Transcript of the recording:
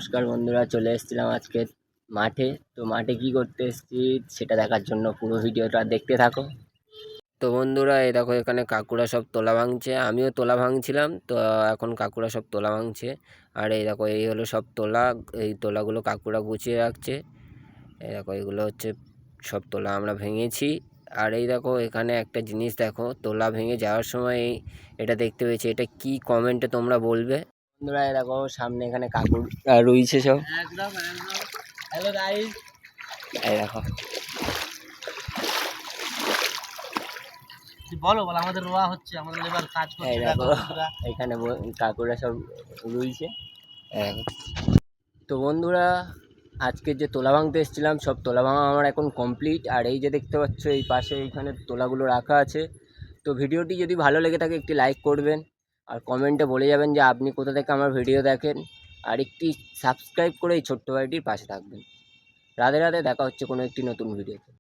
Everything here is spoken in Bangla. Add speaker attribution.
Speaker 1: নমস্কার বন্ধুরা, চলে এসেছিলাম আজকে মাঠে। তো মাঠে কি করতে এসেছি সেটা দেখার জন্য পুরো ভিডিওটা দেখতে থাকো। তো বন্ধুরা, এই দেখো এখানে কাকুরা সব তোলা ভাঙছে, আমিও তোলা ভাঙছিলাম। তো এখন কাকুরা সব তোলা ভাঙছে। আর এই দেখো এই হলো সব তোলা, এই তোলাগুলো কাকুরা গুছিয়ে রাখছে। এই দেখো এগুলো হচ্ছে সব তোলা আমরা ভেঙেছি। আর এই দেখো এখানে একটা জিনিস দেখো, তোলা ভেঙে যাওয়ার সময় এটা দেখতে পেয়েছি, এটা কি কমেন্টে তোমরা বলবে। বন্ধুরা এই দেখো সামনে এখানে কাকুরা রয়েছে সব।
Speaker 2: একদম হ্যালো গাইস,
Speaker 1: এই দেখো
Speaker 2: বলো আমাদের রোয়া হচ্ছে, আমাদের লেবার কাজ
Speaker 1: এই
Speaker 2: করছে।
Speaker 1: দেখো
Speaker 2: বন্ধুরা
Speaker 1: এখানে কাকুরা সব রয়েছে। এই দেখো। তো বন্ধুরা, আজকে যে তোলা ভাঙতে এসেছিলাম সব তোলা ভাঙা আমার এখন কমপ্লিট। আর এই যে দেখতে পাচ্ছ এই পাশে এইখানে তোলাগুলো রাখা আছে। তো ভিডিওটি যদি ভালো লেগে থাকে একটি লাইক করবেন, আর কমেন্টে বলে যাবেন যে আপনি কোথা থেকে আমার ভিডিও দেখেন, আর একটি সাবস্ক্রাইব করে এই ছোট্ট বাড়িটির পাশে থাকবেন। রাধে রাধে, দেখা হচ্ছে কোনো একটি নতুন ভিডিওতে।